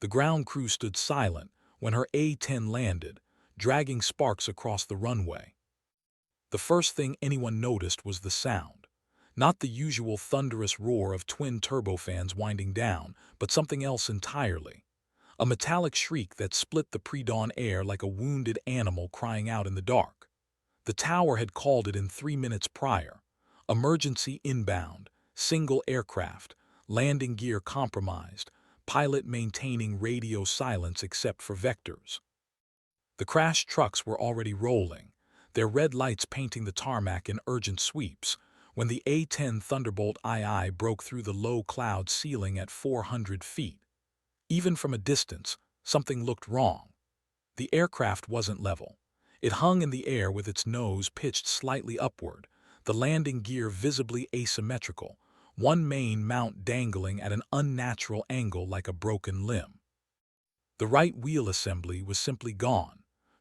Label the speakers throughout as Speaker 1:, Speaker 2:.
Speaker 1: The ground crew stood silent when her A-10 landed, dragging sparks across the runway. The first thing anyone noticed was the sound. Not the usual thunderous roar of twin turbofans winding down, but something else entirely. A metallic shriek that split the pre-dawn air like a wounded animal crying out in the dark. The tower had called it in 3 minutes prior. Emergency inbound, single aircraft, landing gear compromised, pilot maintaining radio silence except for vectors. The crashed trucks were already rolling, their red lights painting the tarmac in urgent sweeps, when the A-10 Thunderbolt II broke through the low cloud ceiling at 400 feet. Even from a distance, something looked wrong. The aircraft wasn't level. It hung in the air with its nose pitched slightly upward, the landing gear visibly asymmetrical, one main mount dangling at an unnatural angle like a broken limb. The right wheel assembly was simply gone,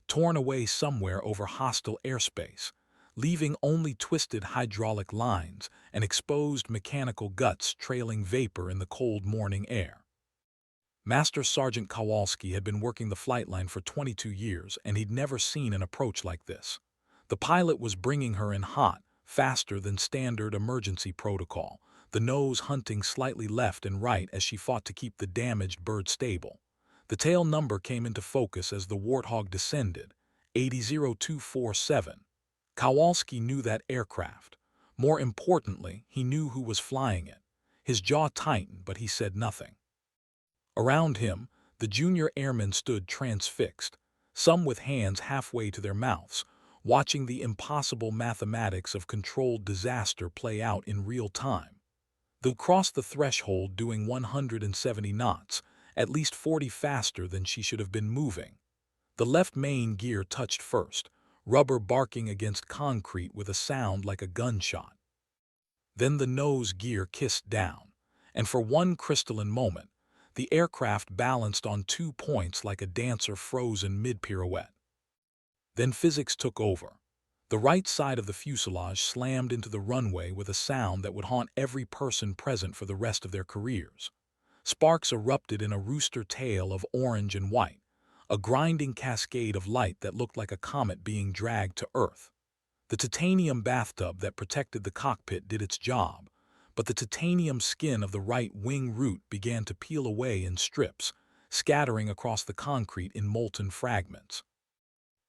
Speaker 1: torn away somewhere over hostile airspace, leaving only twisted hydraulic lines and exposed mechanical guts trailing vapor in the cold morning air. Master Sergeant Kowalski had been working the flight line for 22 years, and he'd never seen an approach like this. The pilot was bringing her in hot, faster than standard emergency protocol, the nose hunting slightly left and right as she fought to keep the damaged bird stable. The tail number came into focus as the Warthog descended, 80247. Kowalski knew that aircraft. More importantly, he knew who was flying it. His jaw tightened, but he said nothing. Around him, the junior airmen stood transfixed, some with hands halfway to their mouths, watching the impossible mathematics of controlled disaster play out in real time. They crossed the threshold doing 170 knots, at least 40 faster than she should have been moving. The left main gear touched first, rubber barking against concrete with a sound like a gunshot. Then the nose gear kissed down, and for one crystalline moment, the aircraft balanced on 2 points like a dancer frozen mid-pirouette. Then physics took over. The right side of the fuselage slammed into the runway with a sound that would haunt every person present for the rest of their careers. Sparks erupted in a rooster tail of orange and white, a grinding cascade of light that looked like a comet being dragged to Earth. The titanium bathtub that protected the cockpit did its job, but the titanium skin of the right wing root began to peel away in strips, scattering across the concrete in molten fragments.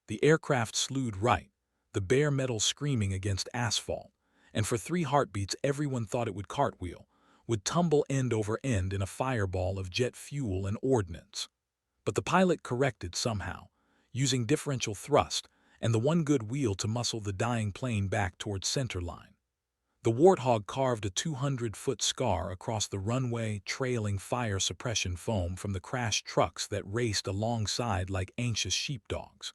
Speaker 1: The aircraft slewed right, the bare metal screaming against asphalt, and for 3 heartbeats everyone thought it would cartwheel, would tumble end over end in a fireball of jet fuel and ordnance. But the pilot corrected somehow, using differential thrust and the one good wheel to muscle the dying plane back towards centerline. The Warthog carved a 200-foot scar across the runway, trailing fire suppression foam from the crashed trucks that raced alongside like anxious sheepdogs.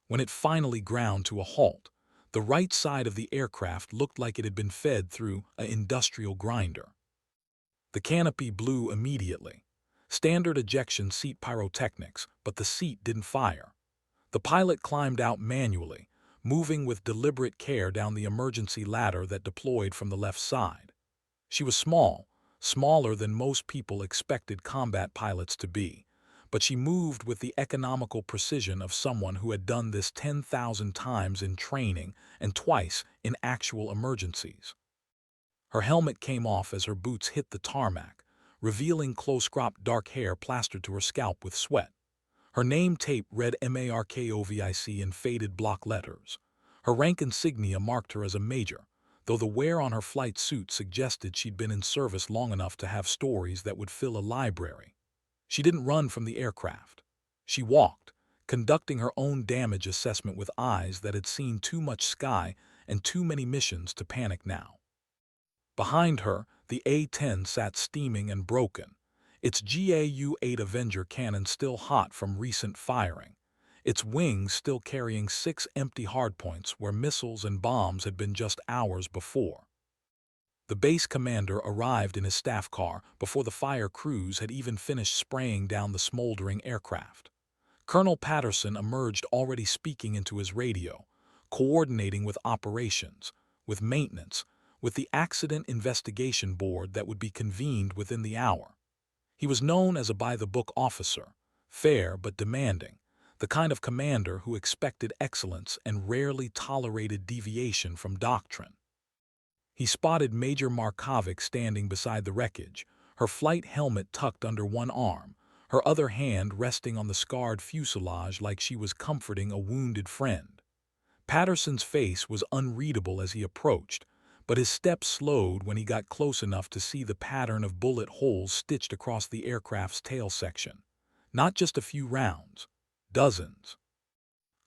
Speaker 1: When it finally ground to a halt, the right side of the aircraft looked like it had been fed through an industrial grinder. The canopy blew immediately. Standard ejection seat pyrotechnics, but the seat didn't fire. The pilot climbed out manually, moving with deliberate care down the emergency ladder that deployed from the left side. She was small, smaller than most people expected combat pilots to be, but she moved with the economical precision of someone who had done this 10,000 times in training and twice in actual emergencies. Her helmet came off as her boots hit the tarmac, revealing close-cropped dark hair plastered to her scalp with sweat. Her name tape read MARKOVIC in faded block letters. Her rank insignia marked her as a major, though the wear on her flight suit suggested she'd been in service long enough to have stories that would fill a library. She didn't run from the aircraft. She walked, conducting her own damage assessment with eyes that had seen too much sky and too many missions to panic now. Behind her, the A-10 sat steaming and broken, its GAU-8 Avenger cannon still hot from recent firing, its wings still carrying 6 empty hardpoints where missiles and bombs had been just hours before. The base commander arrived in his staff car before the fire crews had even finished spraying down the smoldering aircraft. Colonel Patterson emerged already speaking into his radio, coordinating with operations, with maintenance, with the accident investigation board that would be convened within the hour. He was known as a by-the-book officer, fair but demanding, the kind of commander who expected excellence and rarely tolerated deviation from doctrine. He spotted Major Markovic standing beside the wreckage, her flight helmet tucked under one arm, her other hand resting on the scarred fuselage like she was comforting a wounded friend. Patterson's face was unreadable as he approached, but his steps slowed when he got close enough to see the pattern of bullet holes stitched across the aircraft's tail section. Not just a few rounds, dozens.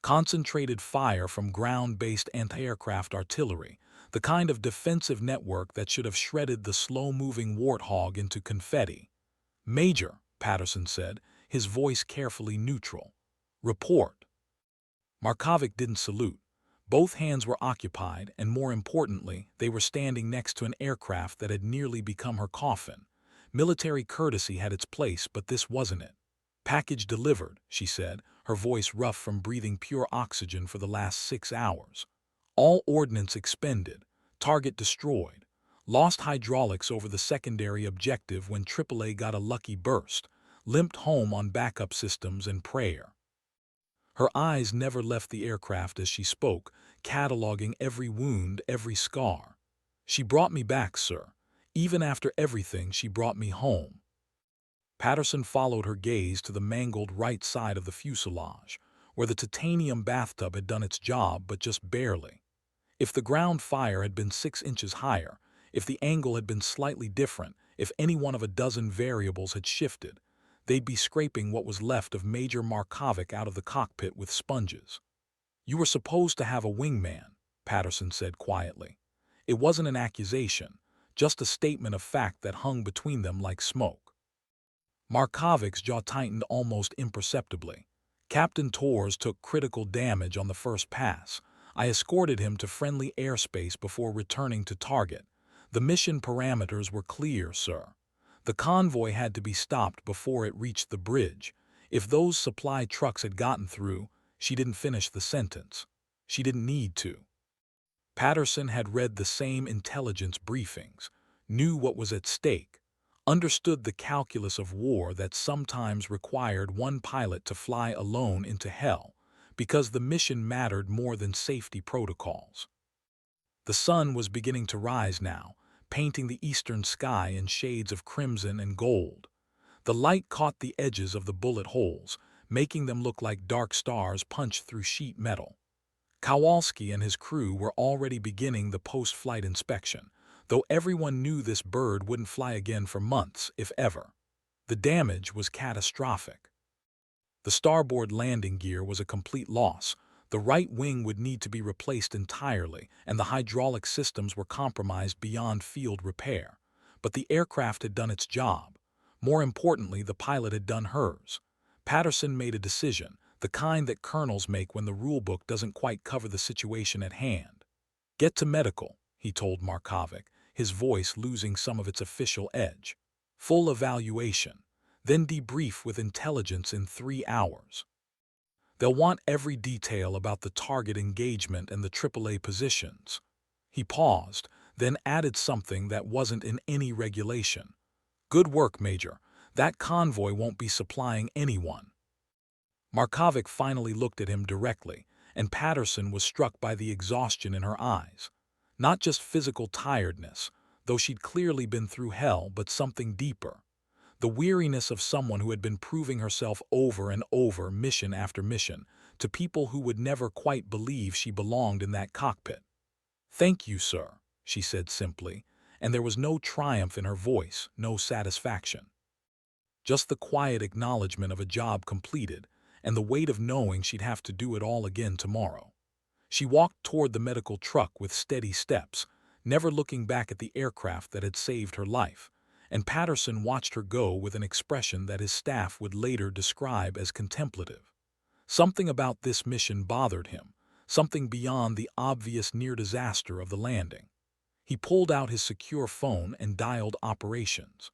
Speaker 1: Concentrated fire from ground-based anti-aircraft artillery, the kind of defensive network that should have shredded the slow-moving warthog into confetti. "Major," Patterson said, his voice carefully neutral. "Report." Markovic didn't salute. Both hands were occupied, and more importantly, they were standing next to an aircraft that had nearly become her coffin. Military courtesy had its place, but this wasn't it. "Package delivered," she said, her voice rough from breathing pure oxygen for the last 6 hours. "All ordnance expended. Target destroyed. Lost hydraulics over the secondary objective when AAA got a lucky burst. Limped home on backup systems and prayer." Her eyes never left the aircraft as she spoke, cataloging every wound, every scar. "She brought me back, sir. Even after everything, she brought me home." Patterson followed her gaze to the mangled right side of the fuselage, where the titanium bathtub had done its job, but just barely. If the ground fire had been 6 inches higher, if the angle had been slightly different, if any one of a dozen variables had shifted, they'd be scraping what was left of Major Markovic out of the cockpit with sponges. "You were supposed to have a wingman," Patterson said quietly. It wasn't an accusation, just a statement of fact that hung between them like smoke. Markovic's jaw tightened almost imperceptibly. "Captain Torres took critical damage on the first pass. I escorted him to friendly airspace before returning to target. The mission parameters were clear, sir. The convoy had to be stopped before it reached the bridge. If those supply trucks had gotten through," she didn't finish the sentence. She didn't need to. Patterson had read the same intelligence briefings, knew what was at stake, understood the calculus of war that sometimes required one pilot to fly alone into hell, because the mission mattered more than safety protocols. The sun was beginning to rise now, painting the eastern sky in shades of crimson and gold. The light caught the edges of the bullet holes, making them look like dark stars punched through sheet metal. Kowalski and his crew were already beginning the post-flight inspection, though everyone knew this bird wouldn't fly again for months, if ever. The damage was catastrophic. The starboard landing gear was a complete loss. The right wing would need to be replaced entirely, and the hydraulic systems were compromised beyond field repair. But the aircraft had done its job. More importantly, the pilot had done hers. Patterson made a decision, the kind that colonels make when the rulebook doesn't quite cover the situation at hand. "Get to medical," he told Markovic, his voice losing some of its official edge. "Full evaluation. Then debrief with intelligence in 3 hours. They'll want every detail about the target engagement and the AAA positions." He paused, then added something that wasn't in any regulation. "Good work, Major. That convoy won't be supplying anyone." Markovic finally looked at him directly, and Patterson was struck by the exhaustion in her eyes. Not just physical tiredness, though she'd clearly been through hell, but something deeper. The weariness of someone who had been proving herself over and over, mission after mission, to people who would never quite believe she belonged in that cockpit. "Thank you, sir," she said simply, and there was no triumph in her voice, no satisfaction. Just the quiet acknowledgement of a job completed, and the weight of knowing she'd have to do it all again tomorrow. She walked toward the medical truck with steady steps, never looking back at the aircraft that had saved her life, and Patterson watched her go with an expression that his staff would later describe as contemplative. Something about this mission bothered him, something beyond the obvious near-disaster of the landing. He pulled out his secure phone and dialed operations.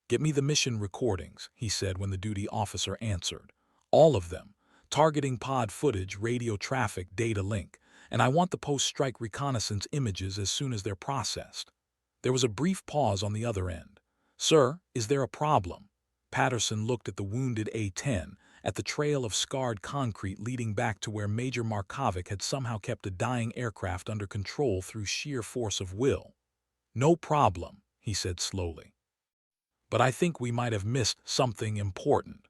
Speaker 1: "Get me the mission recordings," he said when the duty officer answered. "All of them. Targeting pod footage, radio traffic, data link, and I want the post-strike reconnaissance images as soon as they're processed." There was a brief pause on the other end. "Sir, is there a problem?" Patterson looked at the wounded A-10, at the trail of scarred concrete leading back to where Major Markovic had somehow kept a dying aircraft under control through sheer force of will. "No problem," he said slowly. "But I think we might have missed something important."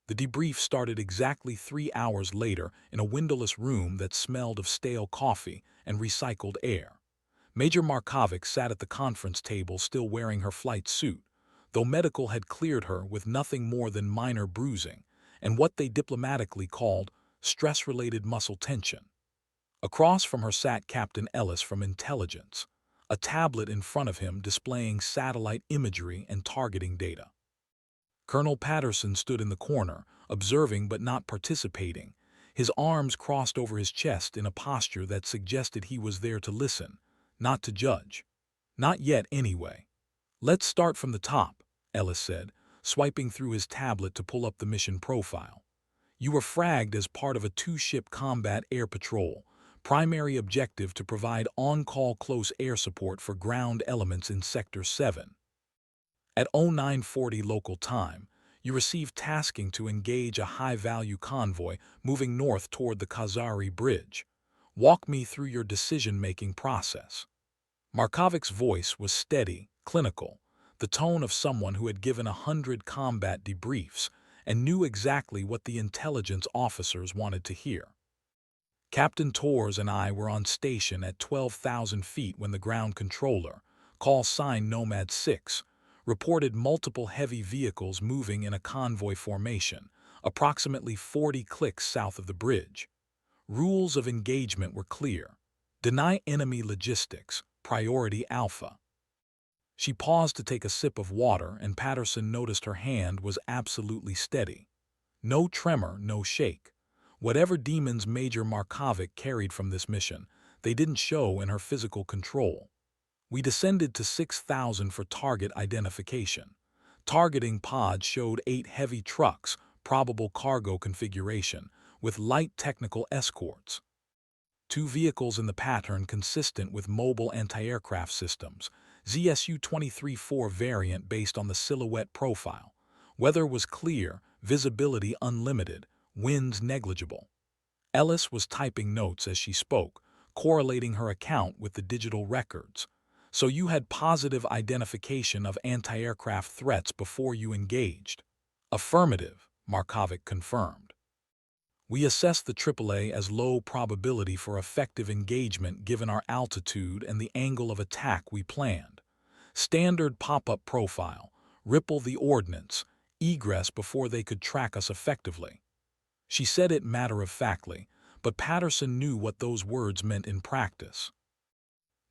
Speaker 1: The debrief started exactly 3 hours later in a windowless room that smelled of stale coffee and recycled air. Major Markovic sat at the conference table still wearing her flight suit, though medical had cleared her with nothing more than minor bruising and what they diplomatically called stress-related muscle tension. Across from her sat Captain Ellis from Intelligence, a tablet in front of him displaying satellite imagery and targeting data. Colonel Patterson stood in the corner, observing but not participating, his arms crossed over his chest in a posture that suggested he was there to listen, not to judge. "Not yet, anyway. Let's start from the top," Ellis said, swiping through his tablet to pull up the mission profile. "You were fragged as part of a 2-ship combat air patrol, primary objective to provide on-call close air support for ground elements in Sector 7. At 0940 local time, you received tasking to engage a high-value convoy moving north toward the Khazari Bridge. Walk me through your decision-making process." Markovic's voice was steady, clinical, the tone of someone who had given 100 combat debriefs and knew exactly what the intelligence officers wanted to hear. "Captain Torres and I were on station at 12,000 feet when the ground controller, call sign Nomad 6, reported multiple heavy vehicles moving in a convoy formation, approximately 40 clicks south of the bridge. Rules of engagement were clear. Deny enemy logistics, priority alpha." She paused to take a sip of water, and Patterson noticed her hand was absolutely steady. No tremor, no shake. Whatever demons Major Markovic carried from this mission, they didn't show in her physical control. "We descended to 6,000 for target identification. Targeting pods showed 8 heavy trucks, probable cargo configuration, with light technical escorts. 2 vehicles in the pattern consistent with mobile anti-aircraft systems, ZSU-23-4 variant based on the silhouette profile. Weather was clear, visibility unlimited, winds negligible." Ellis was typing notes as she spoke, correlating her account with the digital records. "So you had positive identification of anti-aircraft threats before you engaged?" "Affirmative," Markovic confirmed. "We assessed the AAA as low probability for effective engagement given our altitude and the angle of attack we planned. Standard pop-up profile, ripple the ordnance, egress before they could track us effectively." She said it matter-of-factly, but Patterson knew what those words meant in practice.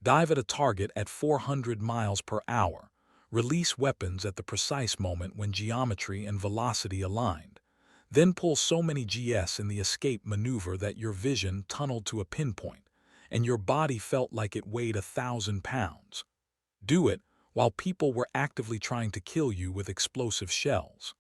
Speaker 1: "Dive at a target at 400 miles per hour, release weapons at the precise moment when geometry and velocity aligned. Then pull so many GS in the escape maneuver that your vision tunneled to a pinpoint, and your body felt like it weighed 1,000 pounds. Do it while people were actively trying to kill you with explosive shells."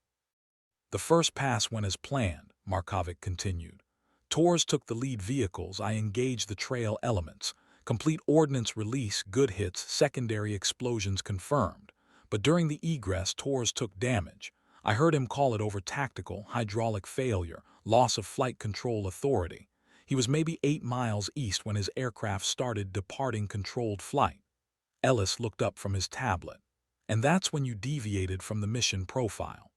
Speaker 1: "The first pass went as planned," Markovic continued. "Torres took the lead vehicles, I engaged the trail elements. Complete ordnance release, good hits, secondary explosions confirmed. But during the egress, Torres took damage. I heard him call it over tactical, hydraulic failure, loss of flight control authority. He was maybe 8 miles east when his aircraft started departing controlled flight." Ellis looked up from his tablet. "And that's when you deviated from the mission profile."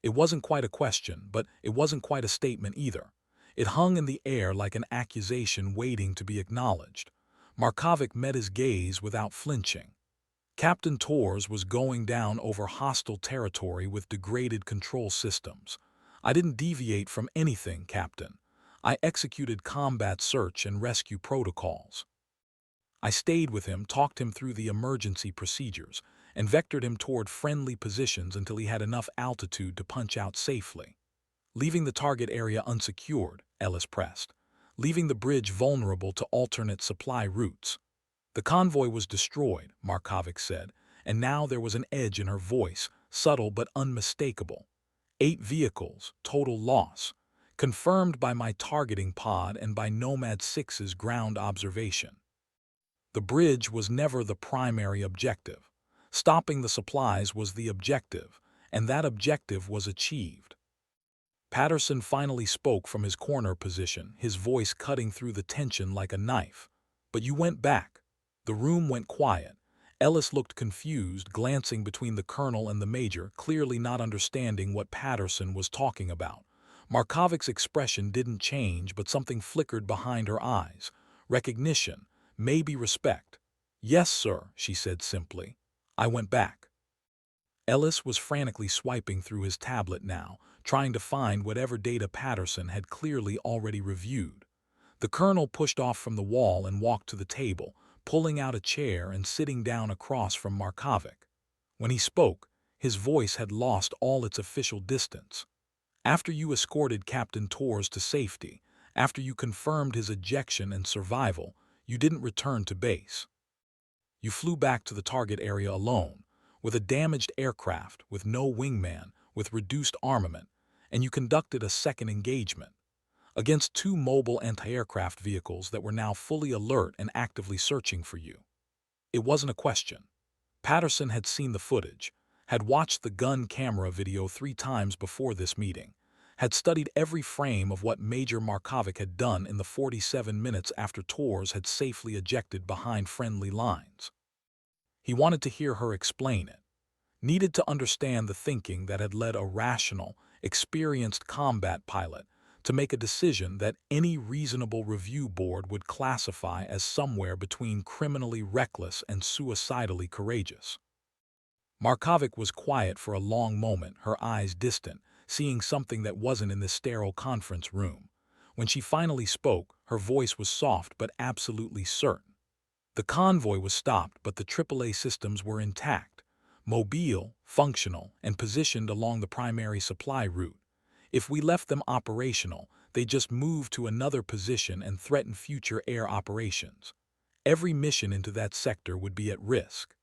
Speaker 1: It wasn't quite a question, but it wasn't quite a statement either. It hung in the air like an accusation waiting to be acknowledged. Markovic met his gaze without flinching. "Captain Torres was going down over hostile territory with degraded control systems. I didn't deviate from anything, Captain. I executed combat search and rescue protocols. I stayed with him, talked him through the emergency procedures, and vectored him toward friendly positions until he had enough altitude to punch out safely. Leaving the target area unsecured," Ellis pressed. "Leaving the bridge vulnerable to alternate supply routes." "The convoy was destroyed," Markovic said, and now there was an edge in her voice, subtle but unmistakable. 8 vehicles, total loss. Confirmed by my targeting pod and by Nomad 6's ground observation. The bridge was never the primary objective. Stopping the supplies was the objective, and that objective was achieved. Patterson finally spoke from his corner position, his voice cutting through the tension like a knife. "But you went back." The room went quiet. Ellis looked confused, glancing between the colonel and the major, clearly not understanding what Patterson was talking about. Markovic's expression didn't change, but something flickered behind her eyes. Recognition, maybe respect. "Yes, sir," she said simply. "I went back." Ellis was frantically swiping through his tablet now, trying to find whatever data Patterson had clearly already reviewed. The colonel pushed off from the wall and walked to the table, pulling out a chair and sitting down across from Markovic. When he spoke, his voice had lost all its official distance. "After you escorted Captain Torres to safety, after you confirmed his ejection and survival, you didn't return to base. You flew back to the target area alone, with a damaged aircraft, with no wingman, with reduced armament, and you conducted a second engagement against two mobile anti-aircraft vehicles that were now fully alert and actively searching for you." It wasn't a question. Patterson had seen the footage, had watched the gun camera video 3 times before this meeting, had studied every frame of what Major Markovic had done in the 47 minutes after Torres had safely ejected behind friendly lines. He wanted to hear her explain it, needed to understand the thinking that had led a rational, experienced combat pilot to make a decision that any reasonable review board would classify as somewhere between criminally reckless and suicidally courageous. Markovic was quiet for a long moment, her eyes distant, seeing something that wasn't in the sterile conference room. When she finally spoke, her voice was soft but absolutely certain. "The convoy was stopped, but the AAA systems were intact, mobile, functional, and positioned along the primary supply route. If we left them operational, they just moved to another position and threaten future air operations. Every mission into that sector would be at risk.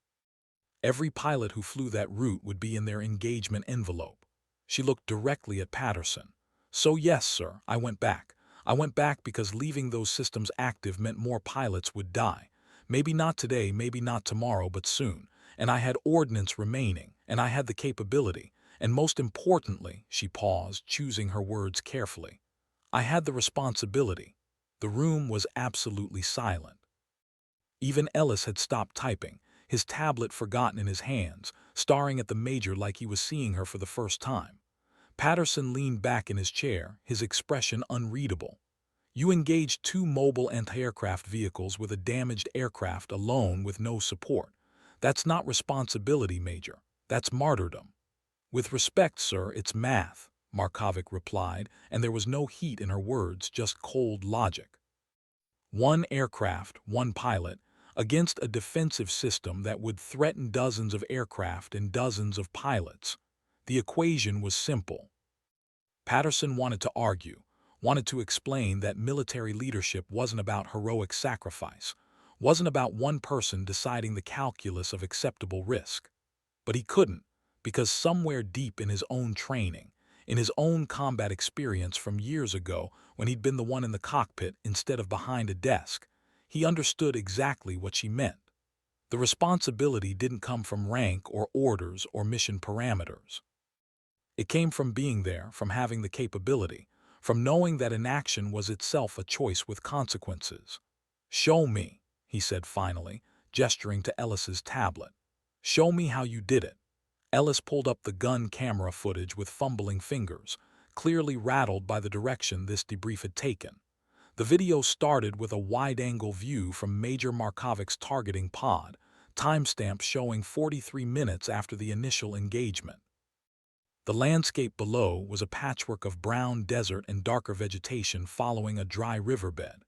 Speaker 1: Every pilot who flew that route would be in their engagement envelope." She looked directly at Patterson. "So yes, sir, I went back. I went back because leaving those systems active meant more pilots would die. Maybe not today, maybe not tomorrow, but soon. And I had ordnance remaining, and I had the capability. And most importantly," she paused, choosing her words carefully, "I had the responsibility." The room was absolutely silent. Even Ellis had stopped typing, his tablet forgotten in his hands, staring at the major like he was seeing her for the first time. Patterson leaned back in his chair, his expression unreadable. "You engaged two mobile anti-aircraft vehicles with a damaged aircraft alone with no support. That's not responsibility, Major. That's martyrdom." "With respect, sir, it's math," Markovic replied, and there was no heat in her words, just cold logic. One aircraft, one pilot, against a defensive system that would threaten dozens of aircraft and dozens of pilots. The equation was simple. Patterson wanted to argue, wanted to explain that military leadership wasn't about heroic sacrifice, wasn't about one person deciding the calculus of acceptable risk. But he couldn't, because somewhere deep in his own training, in his own combat experience from years ago when he'd been the one in the cockpit instead of behind a desk, he understood exactly what she meant. The responsibility didn't come from rank or orders or mission parameters. It came from being there, from having the capability, from knowing that inaction was itself a choice with consequences. "Show me," he said finally, gesturing to Ellis's tablet. "Show me how you did it." Ellis pulled up the gun camera footage with fumbling fingers, clearly rattled by the direction this debrief had taken. The video started with a wide-angle view from Major Markovic's targeting pod, timestamp showing 43 minutes after the initial engagement. The landscape below was a patchwork of brown desert and darker vegetation following a dry riverbed.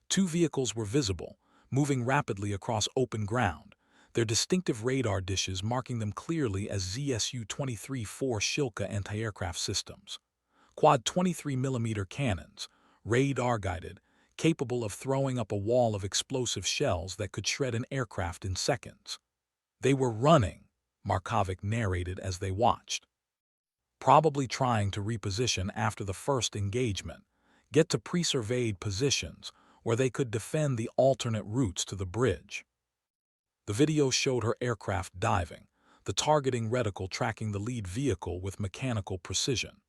Speaker 1: Two vehicles were visible, moving rapidly across open ground, their distinctive radar dishes marking them clearly as ZSU-23-4 Shilka anti-aircraft systems. Quad 23mm cannons, radar-guided, capable of throwing up a wall of explosive shells that could shred an aircraft in seconds. "They were running," Markovic narrated as they watched. "Probably trying to reposition after the first engagement, get to pre-surveyed positions where they could defend the alternate routes to the bridge." The video showed her aircraft diving, the targeting reticle tracking the lead vehicle with mechanical precision.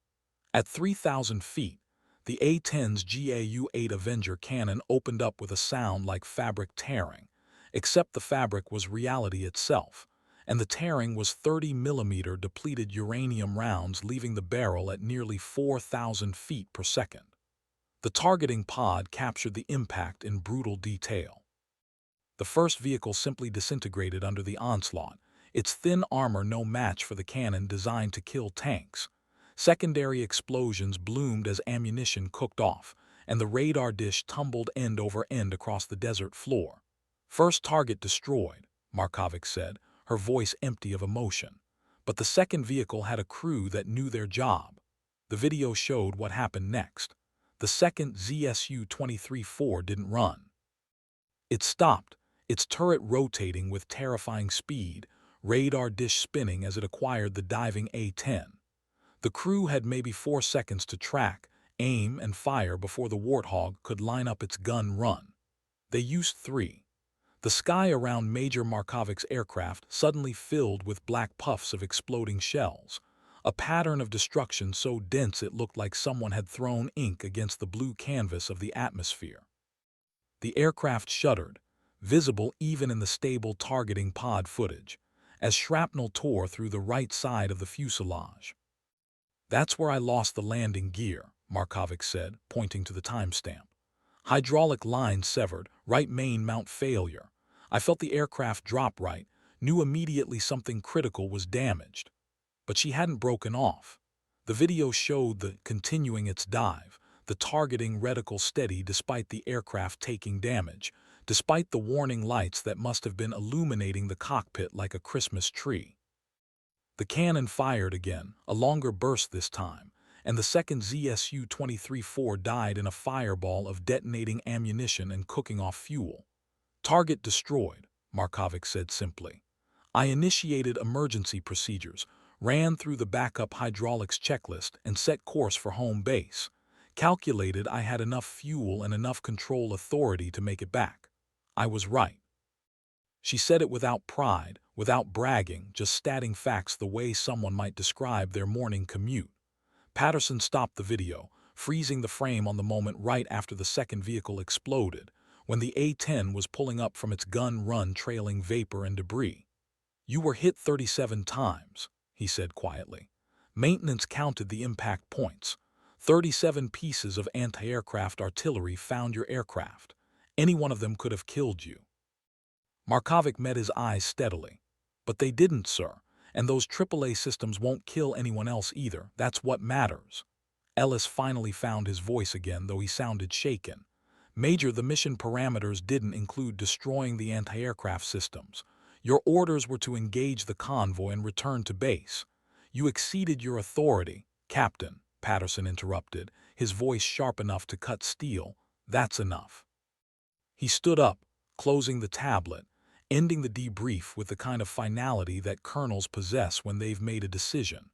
Speaker 1: At 3,000 feet, the A-10's GAU-8 Avenger cannon opened up with a sound like fabric tearing, except the fabric was reality itself, and the tearing was 30mm depleted uranium rounds leaving the barrel at nearly 4,000 feet per second. The targeting pod captured the impact in brutal detail. The first vehicle simply disintegrated under the onslaught, its thin armor no match for the cannon designed to kill tanks. Secondary explosions bloomed as ammunition cooked off, and the radar dish tumbled end over end across the desert floor. First target destroyed, Markovic said, her voice empty of emotion. But the second vehicle had a crew that knew their job. The video showed what happened next. The second ZSU-23-4 didn't run. It stopped, its turret rotating with terrifying speed, radar dish spinning as it acquired the diving A-10. The crew had maybe 4 seconds to track, aim, and fire before the Warthog could line up its gun run. They used 3. The sky around Major Markovic's aircraft suddenly filled with black puffs of exploding shells, a pattern of destruction so dense it looked like someone had thrown ink against the blue canvas of the atmosphere. The aircraft shuddered, visible even in the stable targeting pod footage, as shrapnel tore through the right side of the fuselage. "That's where I lost the landing gear," Markovic said, pointing to the timestamp. "Hydraulic line severed, right main mount failure. I felt the aircraft drop right, knew immediately something critical was damaged." But she hadn't broken off. The video showed the continuing its dive, the targeting reticle steady despite the aircraft taking damage, despite the warning lights that must have been illuminating the cockpit like a Christmas tree. The cannon fired again, a longer burst this time, and the second ZSU-23-4 died in a fireball of detonating ammunition and cooking off fuel. "Target destroyed," Markovic said simply. "I initiated emergency procedures, ran through the backup hydraulics checklist, and set course for home base. Calculated I had enough fuel and enough control authority to make it back. I was right." She said it without pride, without bragging, just stating facts the way someone might describe their morning commute. Patterson stopped the video, freezing the frame on the moment right after the second vehicle exploded, when the A-10 was pulling up from its gun run trailing vapor and debris. "You were hit 37 times, he said quietly. "Maintenance counted the impact points. 37 pieces of anti-aircraft artillery found your aircraft. Any one of them could have killed you." Markovic met his eyes steadily. "But they didn't, sir, and those AAA systems won't kill anyone else either. That's what matters." Ellis finally found his voice again, though he sounded shaken. "Major, the mission parameters didn't include destroying the anti-aircraft systems. Your orders were to engage the convoy and return to base. You exceeded your authority." "Captain," Patterson interrupted, his voice sharp enough to cut steel, "that's enough." He stood up, closing the tablet, ending the debrief with the kind of finality that colonels possess when they've made a decision.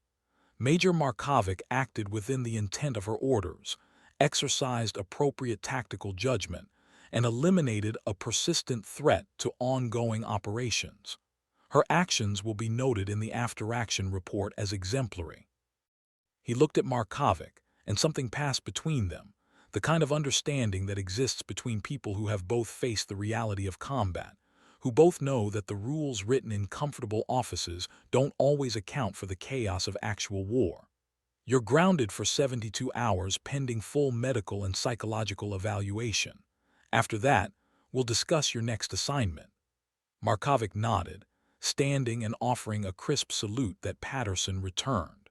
Speaker 1: Major Markovic acted within the intent of her orders, exercised appropriate tactical judgment, and eliminated a persistent threat to ongoing operations. Her actions will be noted in the after-action report as exemplary. He looked at Markovic, and something passed between them, the kind of understanding that exists between people who have both faced the reality of combat, who both know that the rules written in comfortable offices don't always account for the chaos of actual war. "You're grounded for 72 hours pending full medical and psychological evaluation. After that, we'll discuss your next assignment." Markovic nodded, standing and offering a crisp salute that Patterson returned.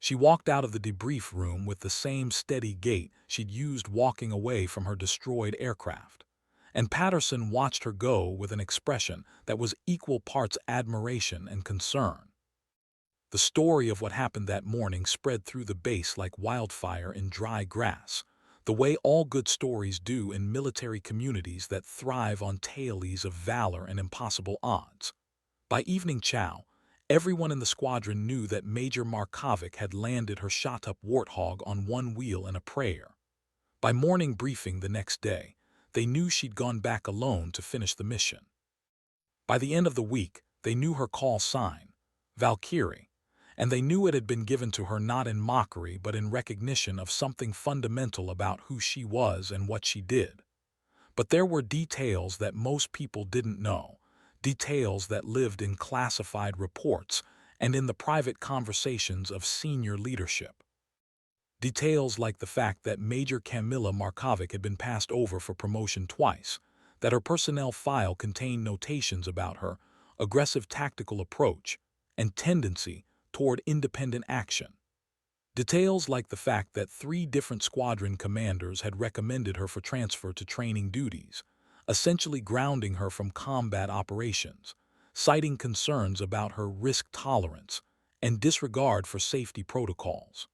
Speaker 1: She walked out of the debrief room with the same steady gait she'd used walking away from her destroyed aircraft, and Patterson watched her go with an expression that was equal parts admiration and concern. The story of what happened that morning spread through the base like wildfire in dry grass, the way all good stories do in military communities that thrive on tales of valor and impossible odds. By evening chow, everyone in the squadron knew that Major Markovic had landed her shot-up Warthog on one wheel and a prayer. By morning briefing the next day, they knew she'd gone back alone to finish the mission. By the end of the week, they knew her call sign, Valkyrie, and they knew it had been given to her not in mockery but in recognition of something fundamental about who she was and what she did. But there were details that most people didn't know, details that lived in classified reports and in the private conversations of senior leadership. Details like the fact that Major Kamila Markovic had been passed over for promotion twice, that her personnel file contained notations about her aggressive tactical approach and tendency toward independent action. Details like the fact that 3 different squadron commanders had recommended her for transfer to training duties, essentially grounding her from combat operations, citing concerns about her risk tolerance and disregard for safety protocols.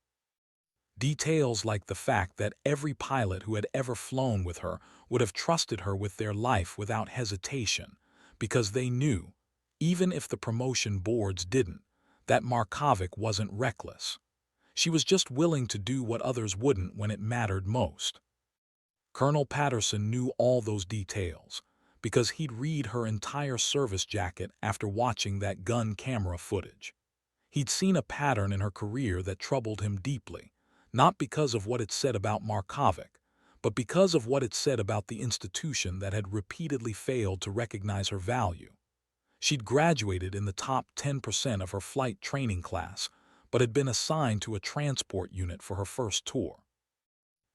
Speaker 1: Details like the fact that every pilot who had ever flown with her would have trusted her with their life without hesitation, because they knew, even if the promotion boards didn't, that Markovic wasn't reckless. She was just willing to do what others wouldn't when it mattered most. Colonel Patterson knew all those details, because he'd read her entire service jacket after watching that gun camera footage. He'd seen a pattern in her career that troubled him deeply, not because of what it said about Markovic, but because of what it said about the institution that had repeatedly failed to recognize her value. She'd graduated in the top 10% of her flight training class, but had been assigned to a transport unit for her first tour.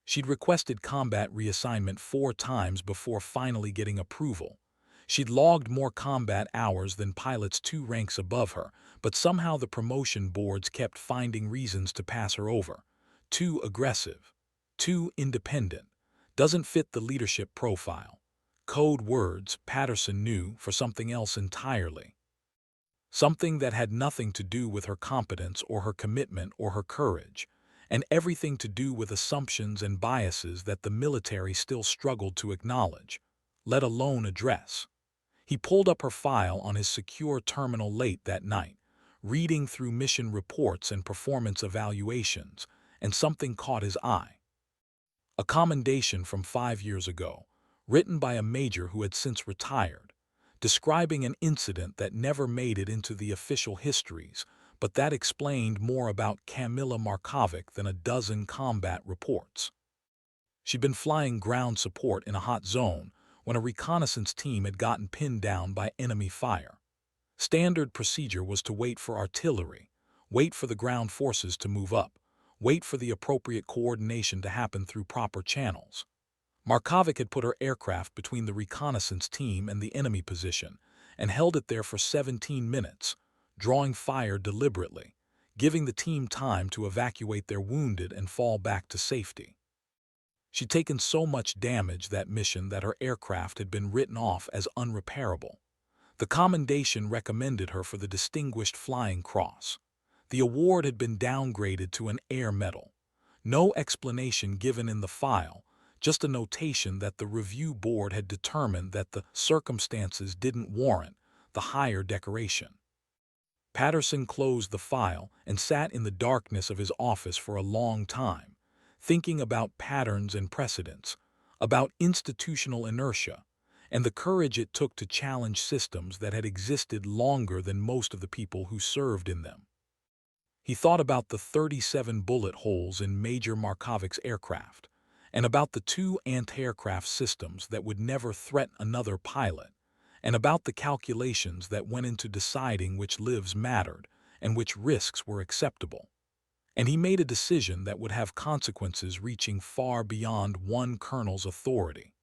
Speaker 1: She'd requested combat reassignment 4 times before finally getting approval. She'd logged more combat hours than pilots 2 ranks above her, but somehow the promotion boards kept finding reasons to pass her over. Too aggressive, too independent, doesn't fit the leadership profile. Code words Patterson knew for something else entirely. Something that had nothing to do with her competence or her commitment or her courage, and everything to do with assumptions and biases that the military still struggled to acknowledge, let alone address. He pulled up her file on his secure terminal late that night, reading through mission reports and performance evaluations, and something caught his eye. A commendation from 5 years ago, written by a major who had since retired, describing an incident that never made it into the official histories, but that explained more about Kamila Markovic than a dozen combat reports. She'd been flying ground support in a hot zone when a reconnaissance team had gotten pinned down by enemy fire. Standard procedure was to wait for artillery, wait for the ground forces to move up, wait for the appropriate coordination to happen through proper channels. Markovic had put her aircraft between the reconnaissance team and the enemy position and held it there for 17 minutes, drawing fire deliberately, giving the team time to evacuate their wounded and fall back to safety. She'd taken so much damage that mission that her aircraft had been written off as unrepairable. The commendation recommended her for the Distinguished Flying Cross. The award had been downgraded to an Air Medal. No explanation given in the file, just a notation that the review board had determined that the circumstances didn't warrant the higher decoration. Patterson closed the file and sat in the darkness of his office for a long time, thinking about patterns and precedents, about institutional inertia, and the courage it took to challenge systems that had existed longer than most of the people who served in them. He thought about the 37 bullet holes in Major Markovic's aircraft, and about the 2 anti-aircraft systems that would never threaten another pilot, and about the calculations that went into deciding which lives mattered and which risks were acceptable. And he made a decision that would have consequences reaching far beyond one colonel's authority.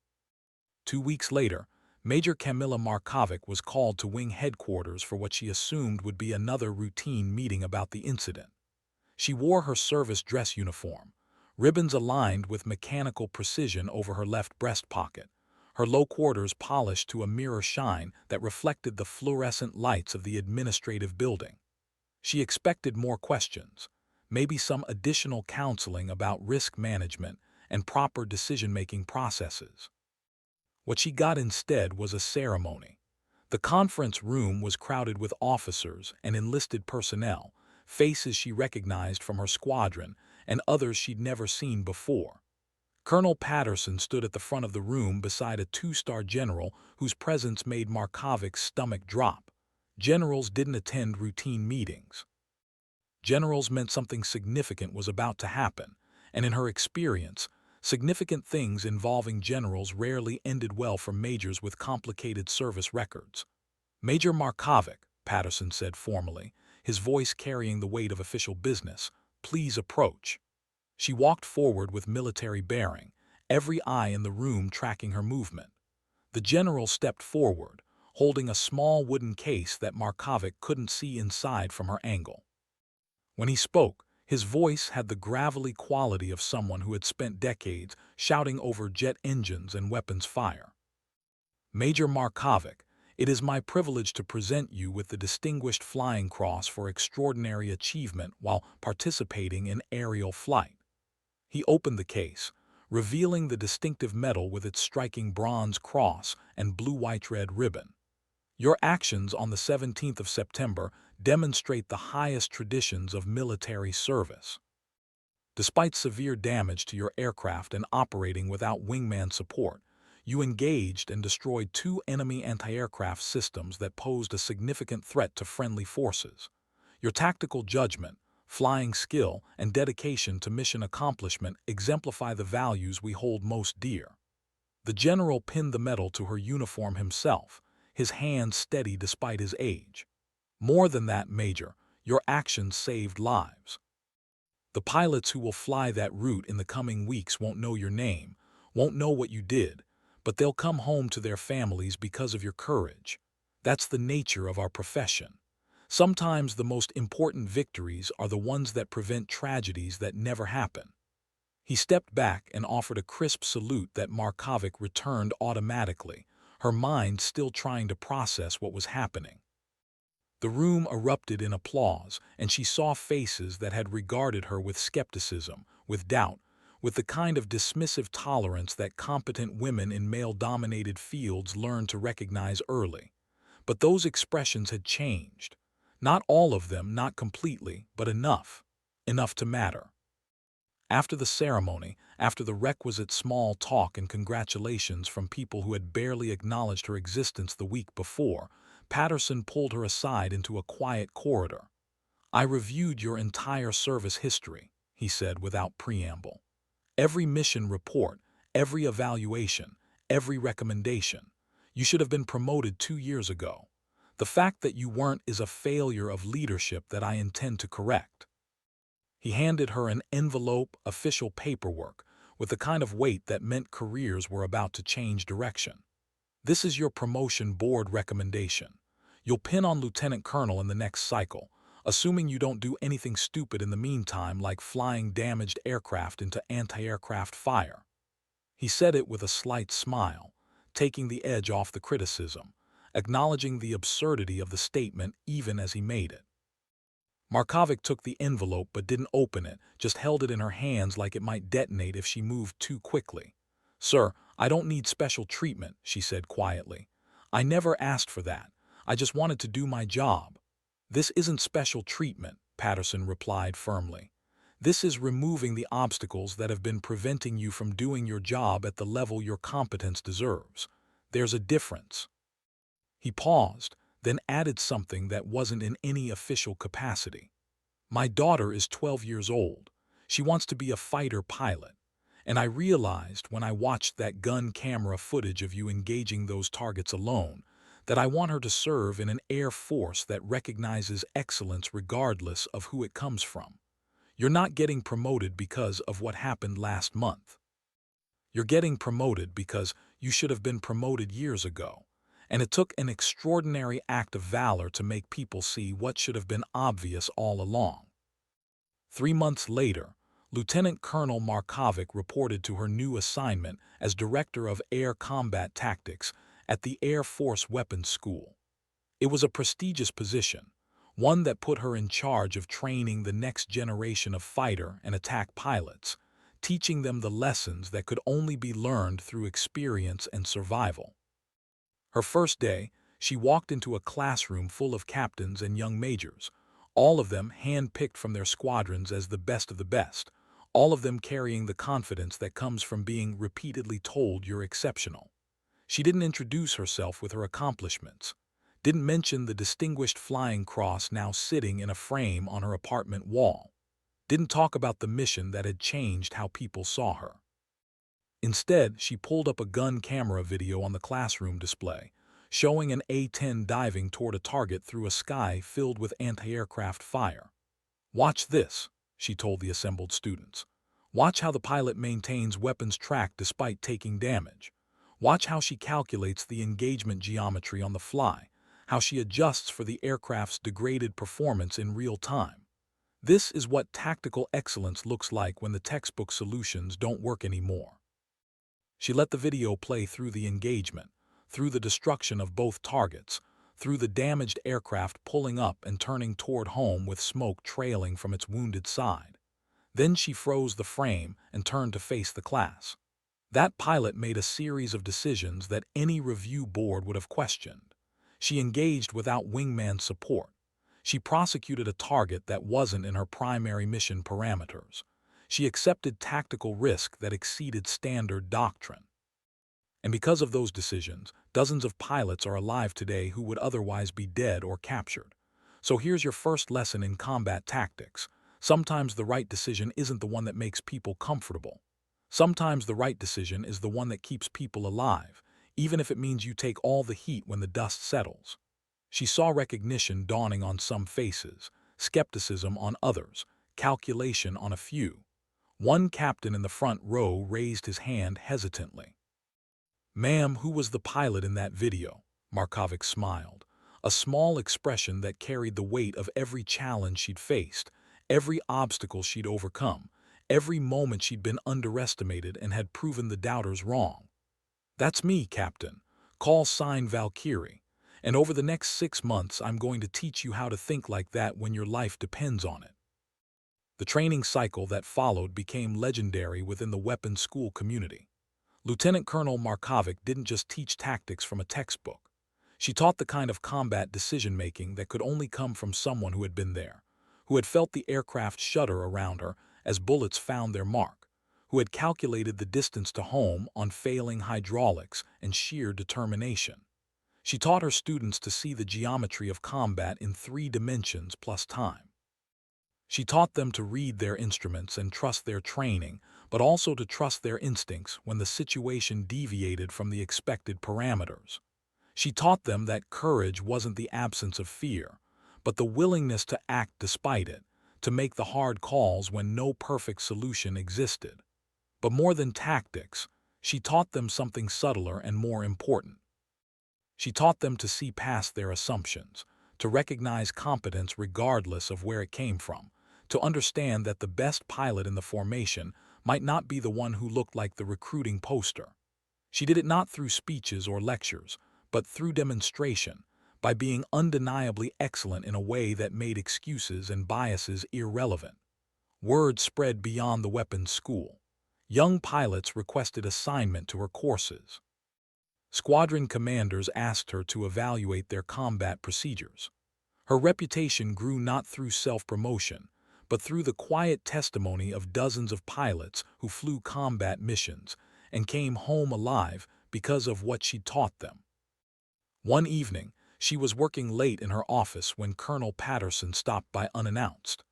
Speaker 1: 2 weeks later, Major Kamila Markovic was called to wing headquarters for what she assumed would be another routine meeting about the incident. She wore her service dress uniform, ribbons aligned with mechanical precision over her left breast pocket, her low quarters polished to a mirror shine that reflected the fluorescent lights of the administrative building. She expected more questions, maybe some additional counseling about risk management and proper decision-making processes. What she got instead was a ceremony. The conference room was crowded with officers and enlisted personnel, faces she recognized from her squadron and others she'd never seen before. Colonel Patterson stood at the front of the room beside a 2-star general whose presence made Markovic's stomach drop. Generals didn't attend routine meetings. Generals meant something significant was about to happen, and in her experience, significant things involving generals rarely ended well for majors with complicated service records. Major Markovic, Patterson said formally, his voice carrying the weight of official business, please approach. She walked forward with military bearing, every eye in the room tracking her movement. The general stepped forward, holding a small wooden case that Markovic couldn't see inside from her angle. When he spoke, his voice had the gravelly quality of someone who had spent decades shouting over jet engines and weapons fire. Major Markovic, it is my privilege to present you with the Distinguished Flying Cross for extraordinary achievement while participating in aerial flight. He opened the case, revealing the distinctive medal with its striking bronze cross and blue-white-red ribbon. Your actions on the 17th of September demonstrate the highest traditions of military service. Despite severe damage to your aircraft and operating without wingman support, you engaged and destroyed two enemy anti-aircraft systems that posed a significant threat to friendly forces. Your tactical judgment, flying skill, and dedication to mission accomplishment exemplify the values we hold most dear. The general pinned the medal to her uniform himself, his hand steady despite his age. More than that, Major, your actions saved lives. The pilots who will fly that route in the coming weeks won't know your name, won't know what you did, but they'll come home to their families because of your courage. That's the nature of our profession. Sometimes the most important victories are the ones that prevent tragedies that never happen. He stepped back and offered a crisp salute that Markovic returned automatically, her mind still trying to process what was happening. The room erupted in applause, and she saw faces that had regarded her with skepticism, with doubt, with the kind of dismissive tolerance that competent women in male-dominated fields learn to recognize early. But those expressions had changed. Not all of them, not completely, but enough. Enough to matter. After the ceremony, after the requisite small talk and congratulations from people who had barely acknowledged her existence the week before, Patterson pulled her aside into a quiet corridor. I reviewed your entire service history, he said without preamble. Every mission report, every evaluation, every recommendation. You should have been promoted 2 years ago. The fact that you weren't is a failure of leadership that I intend to correct. He handed her an envelope, official paperwork, with the kind of weight that meant careers were about to change direction. This is your promotion board recommendation. You'll pin on Lieutenant Colonel in the next cycle, assuming you don't do anything stupid in the meantime like flying damaged aircraft into anti-aircraft fire. He said it with a slight smile, taking the edge off the criticism, acknowledging the absurdity of the statement even as he made it. Markovic took the envelope but didn't open it, just held it in her hands like it might detonate if she moved too quickly. Sir, I don't need special treatment, she said quietly. I never asked for that. I just wanted to do my job. This isn't special treatment, Patterson replied firmly. This is removing the obstacles that have been preventing you from doing your job at the level your competence deserves. There's a difference. He paused, then added something that wasn't in any official capacity. My daughter is 12 years old. She wants to be a fighter pilot. And I realized when I watched that gun camera footage of you engaging those targets alone, that I want her to serve in an air force that recognizes excellence regardless of who it comes from. You're not getting promoted because of what happened last month. You're getting promoted because you should have been promoted years ago. And it took an extraordinary act of valor to make people see what should have been obvious all along. 3 months later, Lieutenant Colonel Markovic reported to her new assignment as Director of Air Combat Tactics at the Air Force Weapons School. It was a prestigious position, one that put her in charge of training the next generation of fighter and attack pilots, teaching them the lessons that could only be learned through experience and survival. Her first day, she walked into a classroom full of captains and young majors, all of them hand-picked from their squadrons as the best of the best, all of them carrying the confidence that comes from being repeatedly told you're exceptional. She didn't introduce herself with her accomplishments, didn't mention the distinguished flying cross now sitting in a frame on her apartment wall, didn't talk about the mission that had changed how people saw her. Instead, she pulled up a gun camera video on the classroom display, showing an A-10 diving toward a target through a sky filled with anti-aircraft fire. "Watch this," she told the assembled students. "Watch how the pilot maintains weapons track despite taking damage. Watch how she calculates the engagement geometry on the fly, how she adjusts for the aircraft's degraded performance in real time. This is what tactical excellence looks like when the textbook solutions don't work anymore." She let the video play through the engagement, through the destruction of both targets, through the damaged aircraft pulling up and turning toward home with smoke trailing from its wounded side. Then she froze the frame and turned to face the class. That pilot made a series of decisions that any review board would have questioned. She engaged without wingman support. She prosecuted a target that wasn't in her primary mission parameters. She accepted tactical risk that exceeded standard doctrine. And because of those decisions, dozens of pilots are alive today who would otherwise be dead or captured. So here's your first lesson in combat tactics. Sometimes the right decision isn't the one that makes people comfortable. Sometimes the right decision is the one that keeps people alive, even if it means you take all the heat when the dust settles. She saw recognition dawning on some faces, skepticism on others, calculation on a few. One captain in the front row raised his hand hesitantly. "Ma'am, who was the pilot in that video?" Markovic smiled, a small expression that carried the weight of every challenge she'd faced, every obstacle she'd overcome, every moment she'd been underestimated and had proven the doubters wrong. "That's me, Captain. Call sign Valkyrie. And over the next 6 months, I'm going to teach you how to think like that when your life depends on it." The training cycle that followed became legendary within the weapons school community. Lieutenant Colonel Markovic didn't just teach tactics from a textbook. She taught the kind of combat decision-making that could only come from someone who had been there, who had felt the aircraft shudder around her as bullets found their mark, who had calculated the distance to home on failing hydraulics and sheer determination. She taught her students to see the geometry of combat in 3 dimensions plus time. She taught them to read their instruments and trust their training, but also to trust their instincts when the situation deviated from the expected parameters. She taught them that courage wasn't the absence of fear, but the willingness to act despite it, to make the hard calls when no perfect solution existed. But more than tactics, she taught them something subtler and more important. She taught them to see past their assumptions, to recognize competence regardless of where it came from, to understand that the best pilot in the formation might not be the one who looked like the recruiting poster. She did it not through speeches or lectures, but through demonstration, by being undeniably excellent in a way that made excuses and biases irrelevant. Word spread beyond the weapons school. Young pilots requested assignment to her courses. Squadron commanders asked her to evaluate their combat procedures. Her reputation grew not through self-promotion, but through the quiet testimony of dozens of pilots who flew combat missions and came home alive because of what she taught them. One evening, she was working late in her office when Colonel Patterson stopped by unannounced.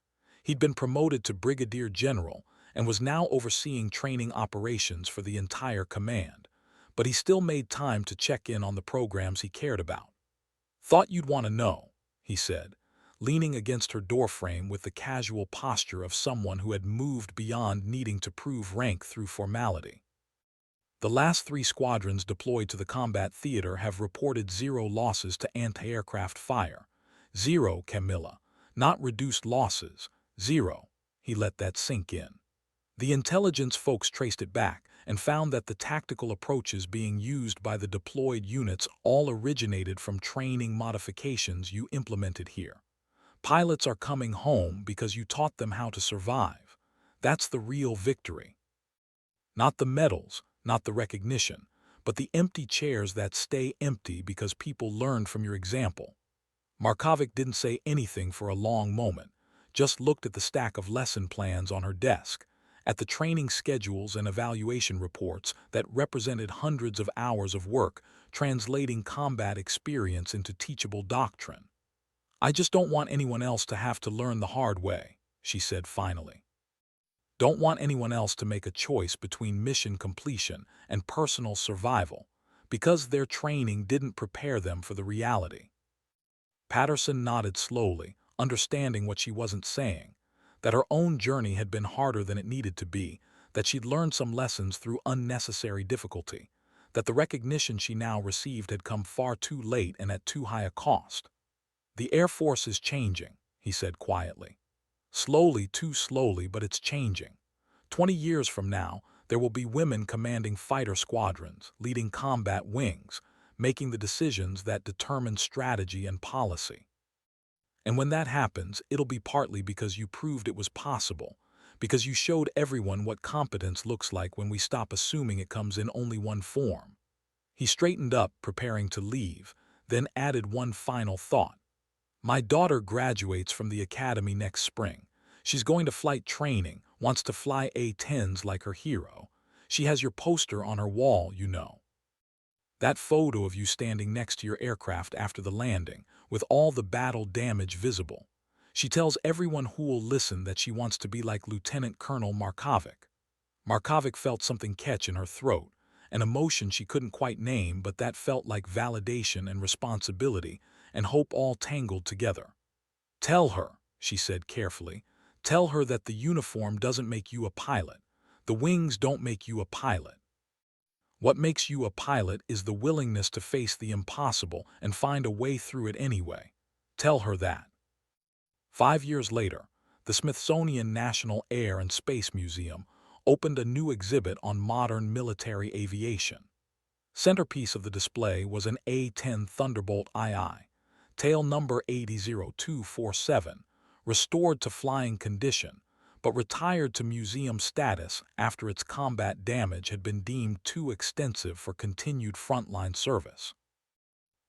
Speaker 1: He'd been promoted to brigadier general and was now overseeing training operations for the entire command, but he still made time to check in on the programs he cared about. "Thought you'd want to know," he said, leaning against her doorframe with the casual posture of someone who had moved beyond needing to prove rank through formality. "The last 3 squadrons deployed to the combat theater have reported 0 losses to anti-aircraft fire. 0, Camilla. Not reduced losses. 0. He let that sink in. The intelligence folks traced it back and found that the tactical approaches being used by the deployed units all originated from training modifications you implemented here. Pilots are coming home because you taught them how to survive. That's the real victory. Not the medals, not the recognition, but the empty chairs that stay empty because people learned from your example." Markovic didn't say anything for a long moment, just looked at the stack of lesson plans on her desk, at the training schedules and evaluation reports that represented hundreds of hours of work translating combat experience into teachable doctrine. "I just don't want anyone else to have to learn the hard way," she said finally. "Don't want anyone else to make a choice between mission completion and personal survival because their training didn't prepare them for the reality." Patterson nodded slowly, understanding what she wasn't saying, that her own journey had been harder than it needed to be, that she'd learned some lessons through unnecessary difficulty, that the recognition she now received had come far too late and at too high a cost. "The Air Force is changing," he said quietly. "Slowly, too slowly, but it's changing. 20 years from now, there will be women commanding fighter squadrons, leading combat wings, making the decisions that determine strategy and policy. And when that happens, it'll be partly because you proved it was possible, because you showed everyone what competence looks like when we stop assuming it comes in only one form." He straightened up, preparing to leave, then added one final thought. "My daughter graduates from the academy next spring. She's going to flight training, wants to fly A-10s like her hero. She has your poster on her wall, you know. That photo of you standing next to your aircraft after the landing, with all the battle damage visible. She tells everyone who'll listen that she wants to be like Lieutenant Colonel Markovic." Markovic felt something catch in her throat, an emotion she couldn't quite name but that felt like validation and responsibility and hope all tangled together. "Tell her," she said carefully, "tell her that the uniform doesn't make you a pilot. The wings don't make you a pilot. What makes you a pilot is the willingness to face the impossible and find a way through it anyway. Tell her that." 5 years later, the Smithsonian National Air and Space Museum opened a new exhibit on modern military aviation. Centerpiece of the display was an A-10 Thunderbolt II, tail number 800247, restored to flying condition, but retired to museum status after its combat damage had been deemed too extensive for continued frontline service.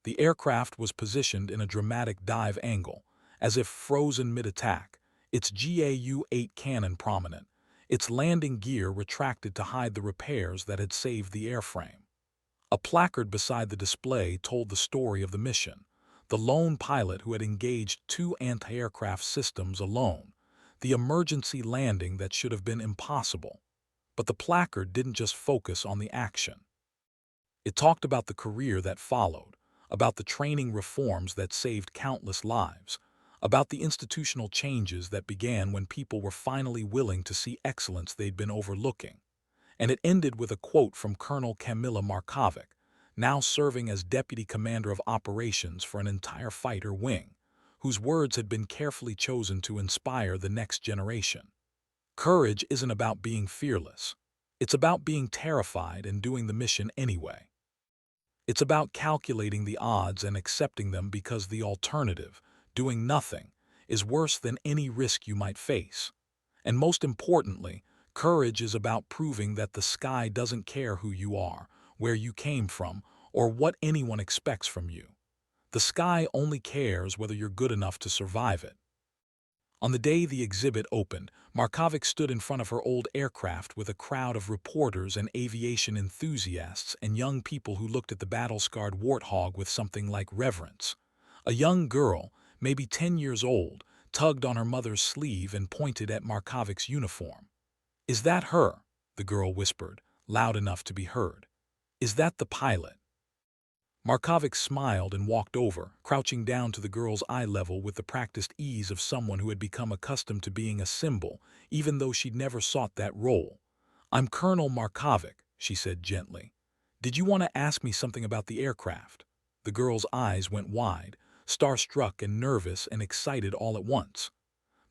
Speaker 1: The aircraft was positioned in a dramatic dive angle, as if frozen mid-attack, its GAU-8 cannon prominent, its landing gear retracted to hide the repairs that had saved the airframe. A placard beside the display told the story of the mission, the lone pilot who had engaged 2 anti-aircraft systems alone, the emergency landing that should have been impossible. But the placard didn't just focus on the action. It talked about the career that followed, about the training reforms that saved countless lives, about the institutional changes that began when people were finally willing to see excellence they'd been overlooking. And it ended with a quote from Colonel Kamila Markovic, now serving as Deputy Commander of Operations for an entire fighter wing, whose words had been carefully chosen to inspire the next generation. "Courage isn't about being fearless. It's about being terrified and doing the mission anyway. It's about calculating the odds and accepting them because the alternative, doing nothing, is worse than any risk you might face. And most importantly, courage is about proving that the sky doesn't care who you are, where you came from, or what anyone expects from you. The sky only cares whether you're good enough to survive it." On the day the exhibit opened, Markovic stood in front of her old aircraft with a crowd of reporters and aviation enthusiasts and young people who looked at the battle-scarred Warthog with something like reverence. A young girl, maybe 10 years old, tugged on her mother's sleeve and pointed at Markovic's uniform. "Is that her?" the girl whispered, loud enough to be heard. "Is that the pilot?" Markovic smiled and walked over, crouching down to the girl's eye level with the practiced ease of someone who had become accustomed to being a symbol, even though she'd never sought that role. "I'm Colonel Markovic," she said gently. "Did you want to ask me something about the aircraft?" The girl's eyes went wide, starstruck and nervous and excited all at once.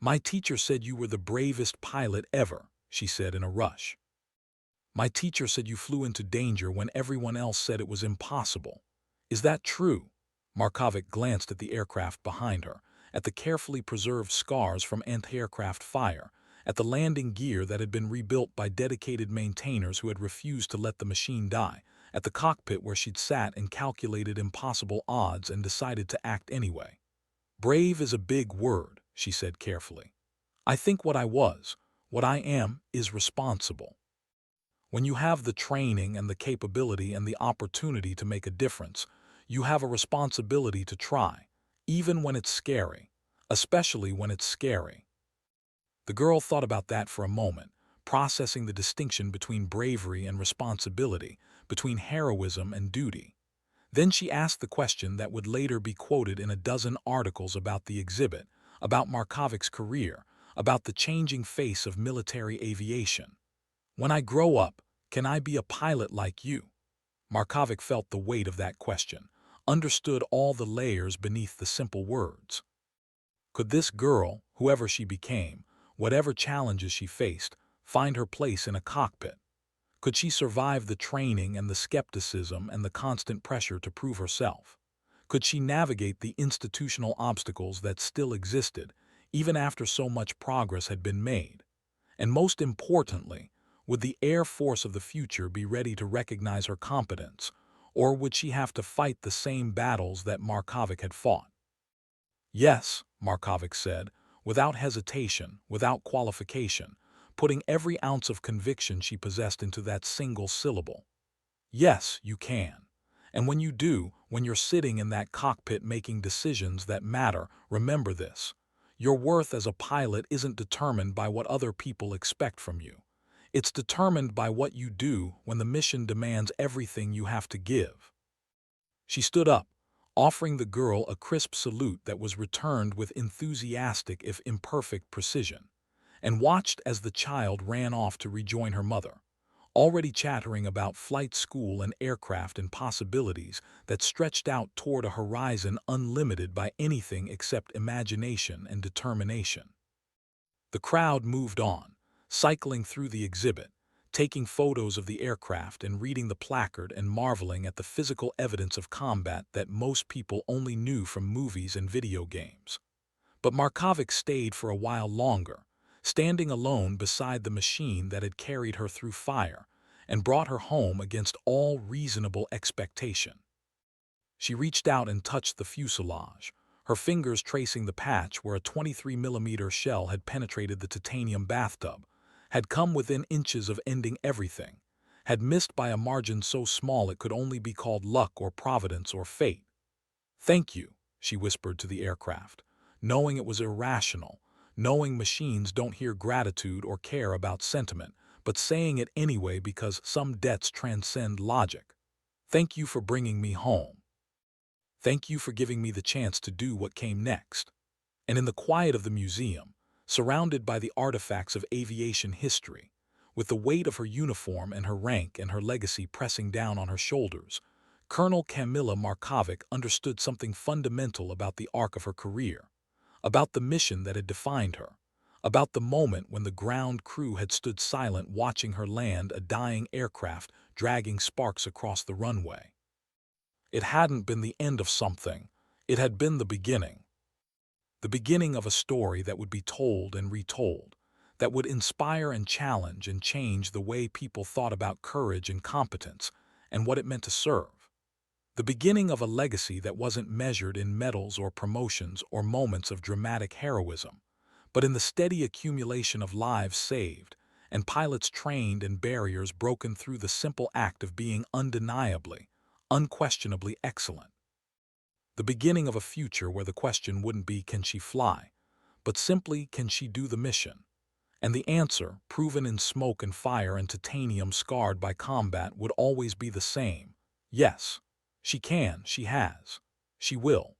Speaker 1: "My teacher said you were the bravest pilot ever," she said in a rush. "My teacher said you flew into danger when everyone else said it was impossible. Is that true?" Markovic glanced at the aircraft behind her, at the carefully preserved scars from anti-aircraft fire, at the landing gear that had been rebuilt by dedicated maintainers who had refused to let the machine die, at the cockpit where she'd sat and calculated impossible odds and decided to act anyway. "Brave is a big word," she said carefully. "I think what I was What I am is responsible. When you have the training and the capability and the opportunity to make a difference, you have a responsibility to try, even when it's scary, especially when it's scary. The girl thought about that for a moment, processing the distinction between bravery and responsibility, between heroism and duty. Then she asked the question that would later be quoted in a dozen articles about the exhibit, about Markovic's career, about the changing face of military aviation. When I grow up, can I be a pilot like you? Markovic felt the weight of that question, understood all the layers beneath the simple words. Could this girl, whoever she became, whatever challenges she faced, find her place in a cockpit? Could she survive the training and the skepticism and the constant pressure to prove herself? Could she navigate the institutional obstacles that still existed, even after so much progress had been made? And most importantly, would the Air Force of the future be ready to recognize her competence, or would she have to fight the same battles that Markovic had fought? Yes, Markovic said, without hesitation, without qualification, putting every ounce of conviction she possessed into that single syllable. Yes, you can. And when you do, when you're sitting in that cockpit making decisions that matter, remember this. Your worth as a pilot isn't determined by what other people expect from you. It's determined by what you do when the mission demands everything you have to give. She stood up, offering the girl a crisp salute that was returned with enthusiastic if imperfect precision, and watched as the child ran off to rejoin her mother, already chattering about flight school and aircraft and possibilities that stretched out toward a horizon unlimited by anything except imagination and determination. The crowd moved on, cycling through the exhibit, taking photos of the aircraft and reading the placard and marveling at the physical evidence of combat that most people only knew from movies and video games. But Markovic stayed for a while longer, standing alone beside the machine that had carried her through fire and brought her home against all reasonable expectation. She reached out and touched the fuselage, her fingers tracing the patch where a 23mm shell had penetrated the titanium bathtub, had come within inches of ending everything, had missed by a margin so small it could only be called luck or providence or fate. "Thank you," she whispered to the aircraft, knowing it was irrational, knowing machines don't hear gratitude or care about sentiment, but saying it anyway because some debts transcend logic. "Thank you for bringing me home. Thank you for giving me the chance to do what came next." And in the quiet of the museum, surrounded by the artifacts of aviation history, with the weight of her uniform and her rank and her legacy pressing down on her shoulders, Colonel Kamila Markovic understood something fundamental about the arc of her career, about the mission that had defined her, about the moment when the ground crew had stood silent watching her land a dying aircraft dragging sparks across the runway. It hadn't been the end of something, it had been the beginning. The beginning of a story that would be told and retold, that would inspire and challenge and change the way people thought about courage and competence and what it meant to serve. The beginning of a legacy that wasn't measured in medals or promotions or moments of dramatic heroism, but in the steady accumulation of lives saved and pilots trained and barriers broken through the simple act of being undeniably, unquestionably excellent. The beginning of a future where the question wouldn't be can she fly, but simply can she do the mission? And the answer, proven in smoke and fire and titanium scarred by combat, would always be the same. Yes, she can, she has, she will.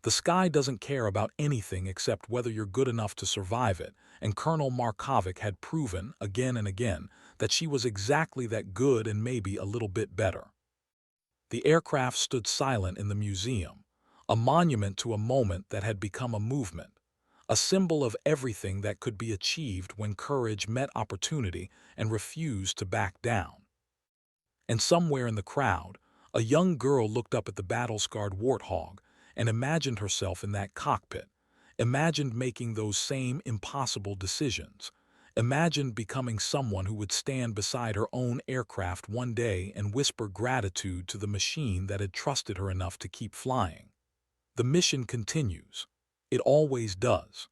Speaker 1: The sky doesn't care about anything except whether you're good enough to survive it, and Colonel Markovic had proven, again and again, that she was exactly that good and maybe a little bit better. The aircraft stood silent in the museum, a monument to a moment that had become a movement, a symbol of everything that could be achieved when courage met opportunity and refused to back down. And somewhere in the crowd, a young girl looked up at the battle-scarred Warthog and imagined herself in that cockpit, imagined making those same impossible decisions, imagined becoming someone who would stand beside her own aircraft one day and whisper gratitude to the machine that had trusted her enough to keep flying. The mission continues. It always does.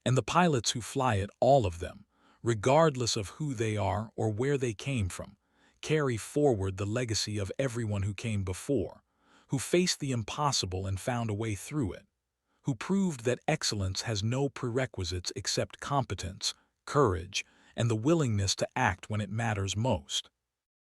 Speaker 1: And the pilots who fly it, all of them, regardless of who they are or where they came from, carry forward the legacy of everyone who came before, who faced the impossible and found a way through it, who proved that excellence has no prerequisites except competence, courage, and the willingness to act when it matters most.